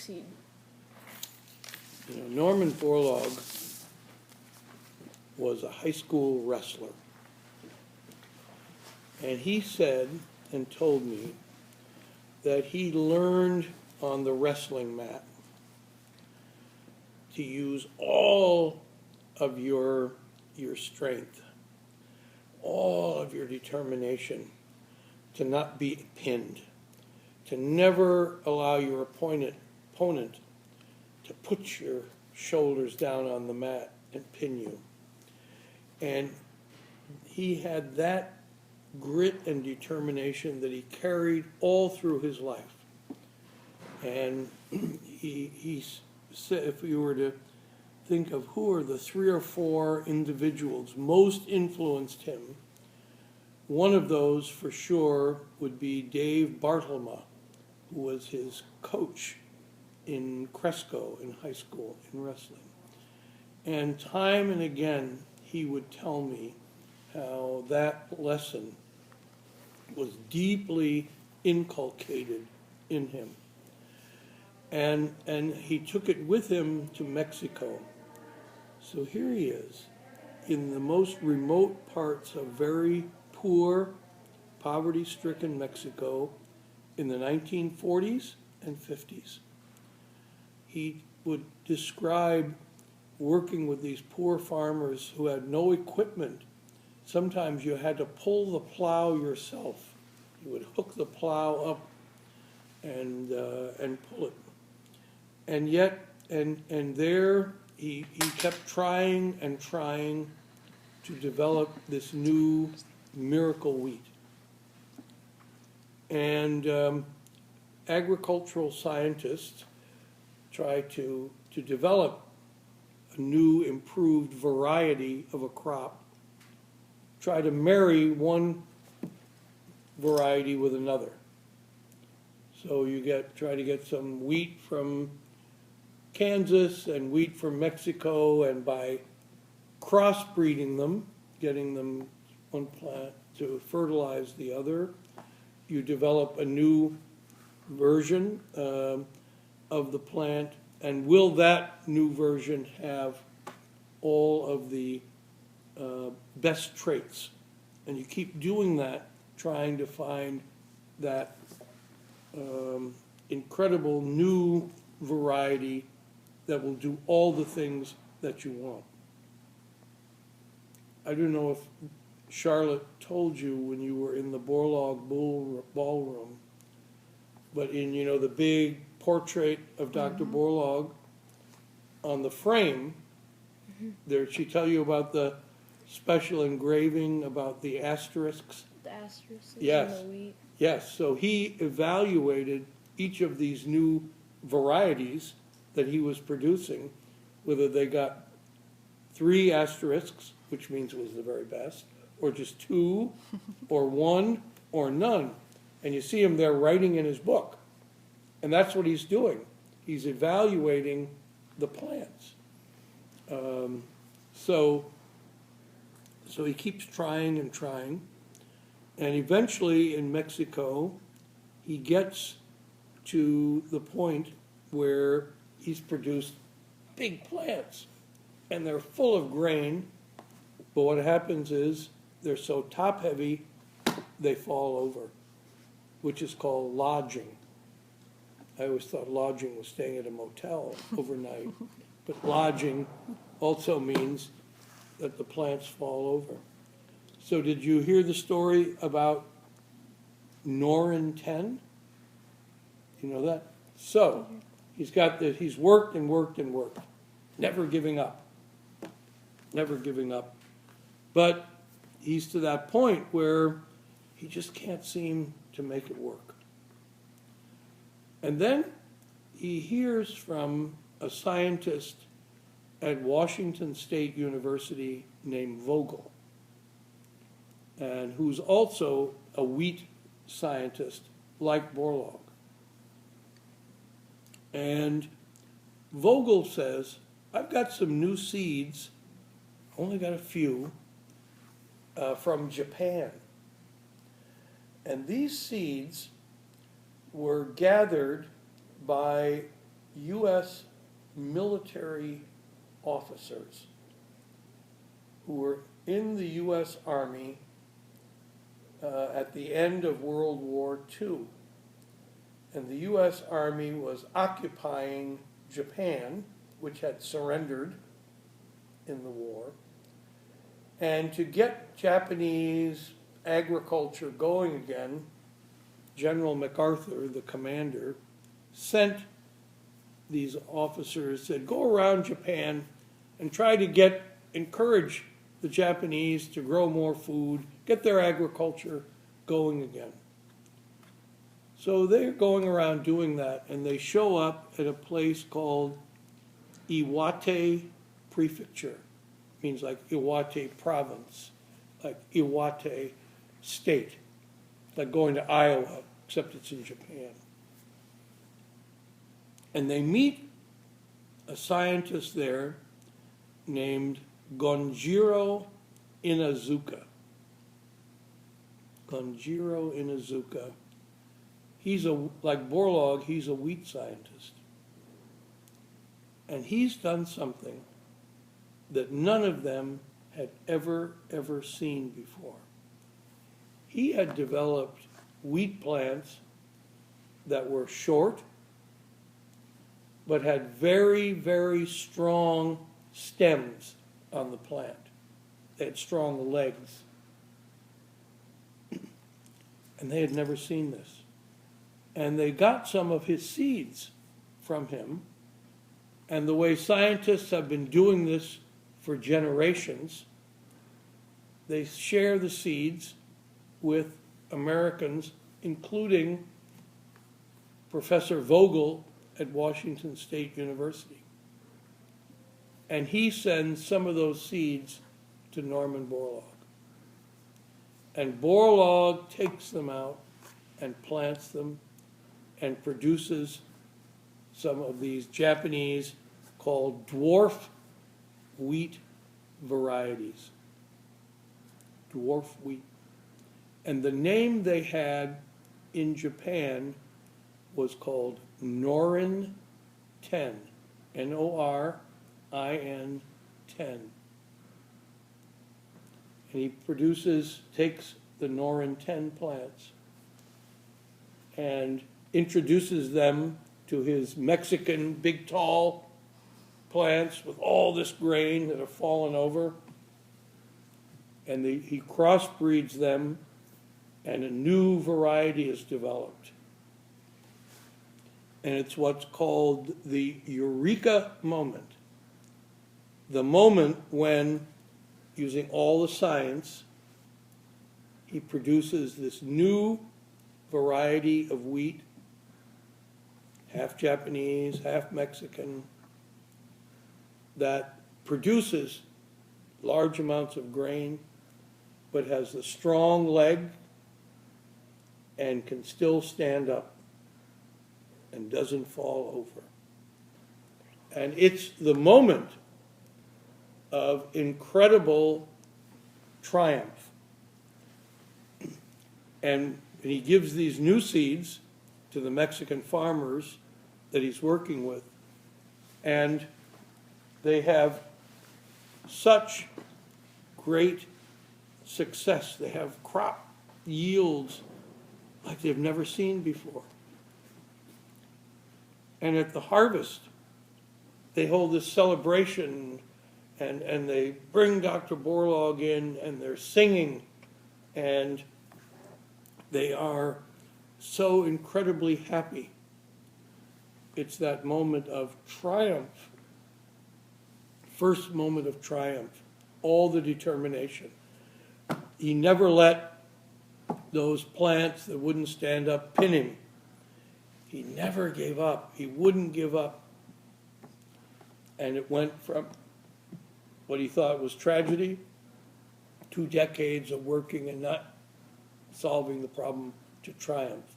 succeed? You know, Norman Borlaug was a high school wrestler. And he said and told me that he learned on the wrestling mat to use all of your strength, all of your determination, to not be pinned, to never allow your opponent to put your shoulders down on the mat and pin you. And he had that grit and determination that he carried all through his life. And he said, if you were to think of who are the 3 or 4 individuals most influenced him, one of those for sure would be Dave Bartlema, who was his coach in Cresco in high school in wrestling. And time and again, he would tell me how that lesson was deeply inculcated in him. And he took it with him to Mexico. So here he is, in the most remote parts of very poor, poverty-stricken Mexico in the 1940s and 50s. He would describe working with these poor farmers who had no equipment. Sometimes you had to pull the plow yourself. You would hook the plow up and pull it. And yet, and there he kept trying and trying to develop this new miracle wheat. And agricultural scientists try to develop a new improved variety of a crop, try to marry one variety with another. So you try to get some wheat from Kansas and wheat from Mexico, and by crossbreeding them, getting them one plant to fertilize the other, you develop a new version of the plant. And will that new version have all of the best traits? And you keep doing that, trying to find that incredible new variety that will do all the things that you want. I don't know if Charlotte told you when you were in the Borlaug ballroom, but in, you know, the big portrait of Dr. Borlaug, on the frame, there, she tell you about the special engraving about the asterisks? The asterisks Yes. and the wheat. Yes, so he evaluated each of these new varieties that he was producing, whether they got 3 asterisks, which means it was the very best, or just 2, or 1, or none. And you see him there writing in his book. And that's what he's doing. He's evaluating the plants. So he keeps trying and trying. And eventually in Mexico, he gets to the point where he's produced big plants. And they're full of grain. But what happens is they're so top heavy, they fall over, which is called lodging. I always thought lodging was staying at a motel overnight, but lodging also means that the plants fall over. So did you hear the story about Norin 10? You know that? So he's got this, he's worked and worked and worked, never giving up, never giving up. But he's to that point where he just can't seem to make it work. And then he hears from a scientist at Washington State University named Vogel, and who's also a wheat scientist like Borlaug. And Vogel says, I've got some new seeds, only got a few, from Japan. And these seeds were gathered by U.S. military officers who were in the U.S. Army at the end of World War II. And the U.S. Army was occupying Japan, which had surrendered in the war. And to get Japanese agriculture going again, General MacArthur, the commander, sent these officers, said, go around Japan and try to encourage the Japanese to grow more food, get their agriculture going again. So they're going around doing that, and they show up at a place called Iwate Prefecture. Means like Iwate Province, like Iwate State, like going to Iowa, except it's in Japan. And they meet a scientist there named Gonjiro Inazuka. Gonjiro Inazuka. Like Borlaug, he's a wheat scientist. And he's done something that none of them had ever seen before. He had developed wheat plants that were short, but had very, very strong stems on the plant. They had strong legs. And they had never seen this. And they got some of his seeds from him. And the way scientists have been doing this for generations, they share the seeds with Americans, including Professor Vogel at Washington State University. And he sends some of those seeds to Norman Borlaug. And Borlaug takes them out and plants them and produces some of these Japanese called dwarf wheat varieties. Dwarf wheat. And the name they had in Japan was called Norin 10. Norin 10. And he takes the Norin 10 plants and introduces them to his Mexican big tall plants with all this grain that have fallen over. And he crossbreeds them, and a new variety is developed. And it's what's called the Eureka moment. The moment when, using all the science, he produces this new variety of wheat, half Japanese, half Mexican, that produces large amounts of grain, but has a strong leg and can still stand up and doesn't fall over. And it's the moment of incredible triumph. And he gives these new seeds to the Mexican farmers that he's working with, and they have such great success. They have crop yields like they've never seen before. And at the harvest, they hold this celebration, and they bring Dr. Borlaug in, and they're singing, and they are so incredibly happy. It's that moment of triumph, first moment of triumph, all the determination. He never let those plants that wouldn't stand up pin him. He never gave up. He wouldn't give up. And it went from what he thought was tragedy, 2 decades of working and not solving the problem, to triumph.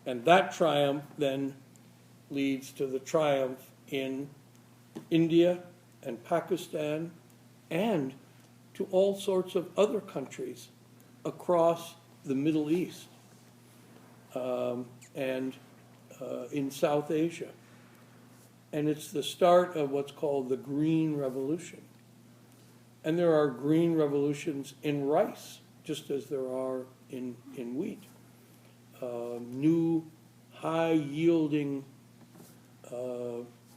And that triumph then leads to the triumph in India and Pakistan and to all sorts of other countries across the Middle East and in South Asia. And it's the start of what's called the Green Revolution. And there are green revolutions in rice, just as there are in wheat. New high-yielding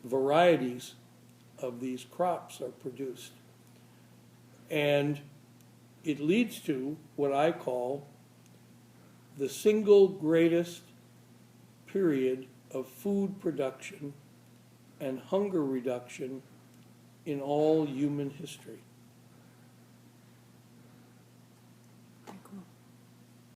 varieties of these crops are produced. And it leads to what I call the single greatest period of food production and hunger reduction in all human history.